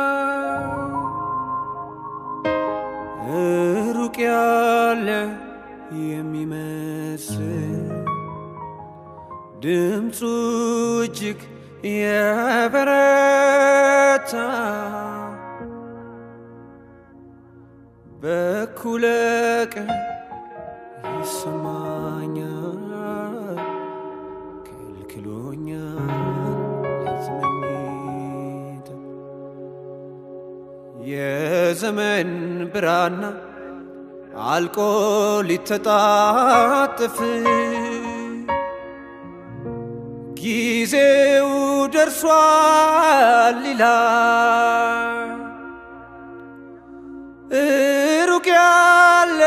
ይሰማኛል ሩቅ ያለ የሚመስል ድምፁ እጅግ የበረታ በኩለ ቀን ይሰማኛል ከልክሎኛል ለትመኝት የዘመን ብራና አልቆ ሊተጣጥፍ ጊዜው ደርሷል ይላል ሩቅ ያለ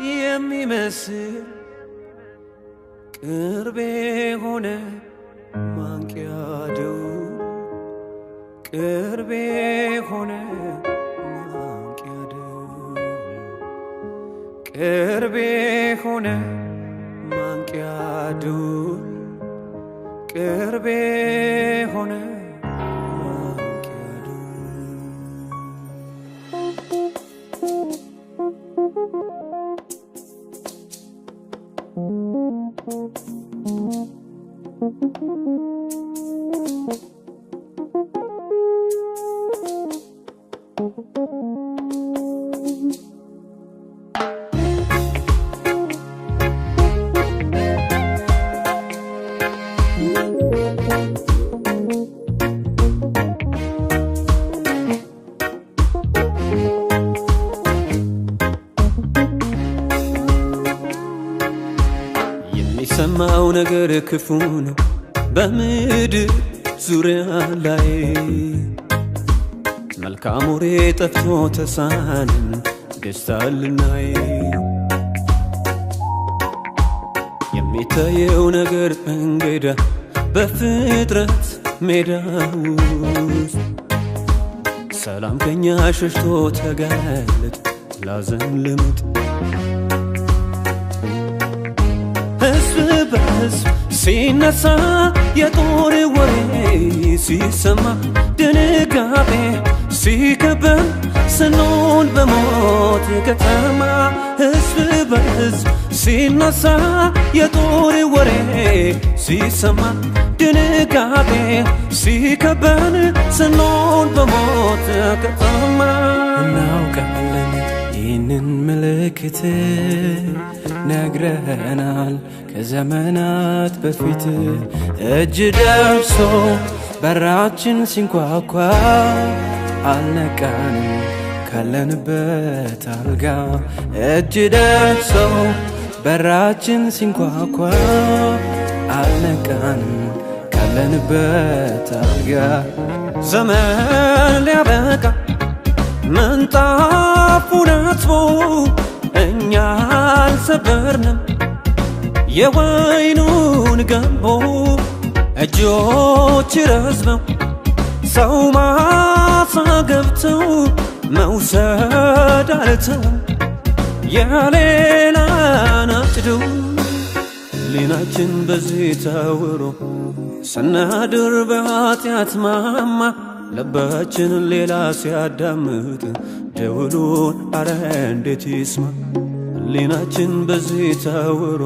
የሚመስል ቅርቤ ሆነ ማንቂያ ደውል ቅርቤ ሆነ ማንቂያ ደውል ቅርቤ ሆነ ማንቂያ ደውል ቅርቤ ሆነ ማንቂያ የሚሰማው ነገር ክፉ ነው በምድር ዙሪያ ላይ መልካም ወሬ ጠፍቶ ተሳንን ደስታ ልናይ የሚታየው ነገር እንግዳ በፍጥረት ሜዳ ውስጥ ሰላም ከኛ ሸሽቶ ተጋለጥ ላዘን ልምጥ ህዝብ በህዝብ ሲነሳ የጦር ወሬ ሲሰማ ድንጋጤ ሲከበን ስንሆን በሞት ከተማ ህዝብ በህዝብ ሲነሳ የጦር ወሬ ሲሰማ ድንጋጤ ሲከበን ስንሆን በሞት ከተማ እናውቃለን ይህንን ምልክት ነግረናል ከዘመናት በፊት እጅ ደርሶ በራችን ሲንኳኳ አልነቃንም ካለንበት አልጋ እጅ ደርሶ በራችን ሲንኳኳ አልነቃንም ካለንበት አልጋ ዘመን ሊያበቃ ምንጣፉን አጥቦ እኛ አልሰበርንም የወይኑን ገንቦ እጆች ረዝመው ሰው ማሳ ገብተው መውሰድ አልተው የሌላን አጭደው ሊናችን በዚህ ታውሮ ስናድር በኃጢአት ማማ ልባችን ሌላ ሲያዳምጥ ደውሉን አረ እንዴት ይስማ ሊናችን በዚህ ታውሮ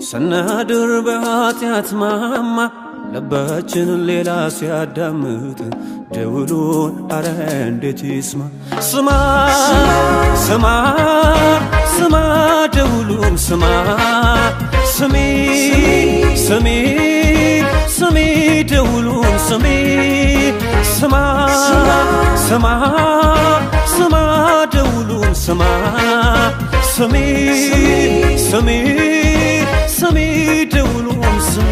ስናድር በኃጢአት ማማ ልባችን ሌላ ሲያዳምጥ ደውሉን አረ እንዴት ይስማ ስማ ስማ ስማ ደውሉን ስማ ስሚ ስሚ ስሚ ደውሉን ስሚ ስማ ስማ ስማ ደውሉን ስማ ስሚ ስሚ ስሚ ደውሉን ስሚ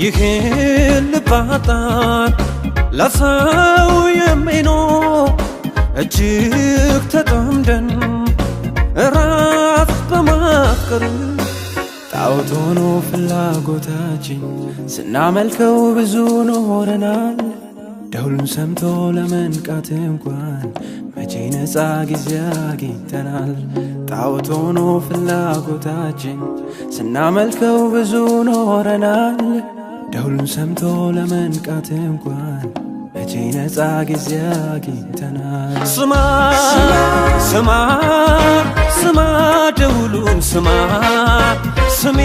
ይህን ልባጣን ለሰው የሚኖር እጅግ ተጠምደን ራስ በማፍቀር ጣዖት ሆኖ ፍላጎታችን ስናመልከው ብዙ ኖረናል። ደውሉን ሰምቶ ለመንቃት እንኳን መቼ ነፃ ጊዜ አግኝተናል። ጣዖት ሆኖ ፍላጎታችን ስናመልከው ብዙ ኖረናል። ደውሉን ሰምቶ ለመንቃት እንኳን መቼ ነፃ ጊዜ አግኝተናል። ስማ ስማ ስማ ደውሉን ስማ ስሚ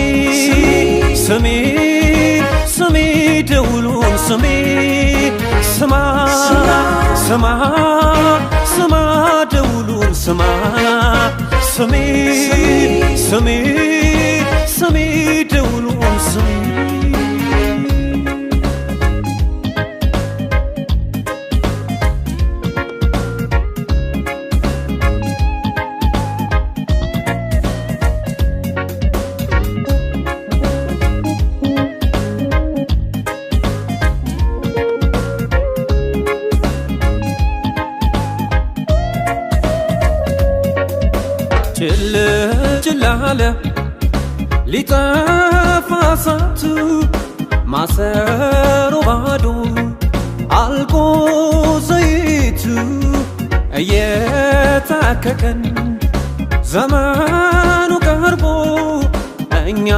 ስሚ ስሚ ደውሉን ስሚ ስማ ስማ ስማ ደውሉን ስማ ስሚ ስሚ ስሚ ደውሉን ስሚ ችል አለ ሊጠፋ እሳቱ ማሰሮ ባዶ አልቆ ዘይቱ እየታከከን ዘመኑ ቀርቦ እኛ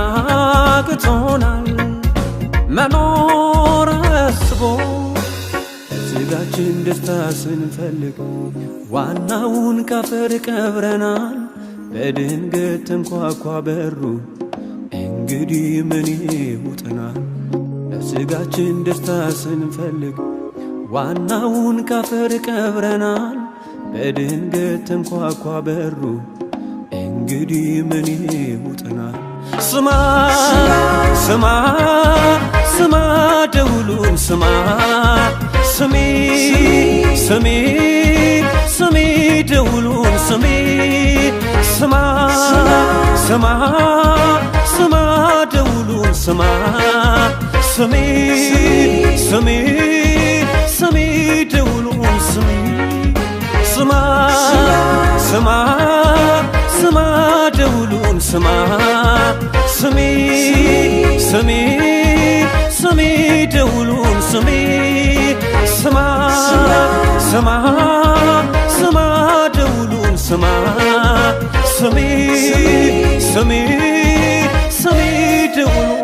ቅቶናል መኖር አስቦ ስጋችን ደስታ ስንፈልግ ዋናውን ካፈር ቀብረናል። በድንገት ተንኳኳ በሩ እንግዲህ ምን ይውጠናል? ለስጋችን ደስታ ስንፈልግ ዋናውን ካፈር ቀብረናል። በድንገት ተንኳኳ በሩ እንግዲህ ምን ይውጠናል? ስማ ስማ ስማ ደውሉን ስማ ስሚ ስሚ ስሚ ደውሉን ስሚ ስማ ስማ ስማ ደውሉን ስማ ስሚ ስሚ ስሚ ደውሉን ስሚ ስማ ስማ ስማ ደውሉን ስማ ስሚ ስሚ ስሚ ደውሉን ስሚ ስማ ስማ ስማ ደውሉን ስማ ስሚ ስሚ ስሚ ደውሉን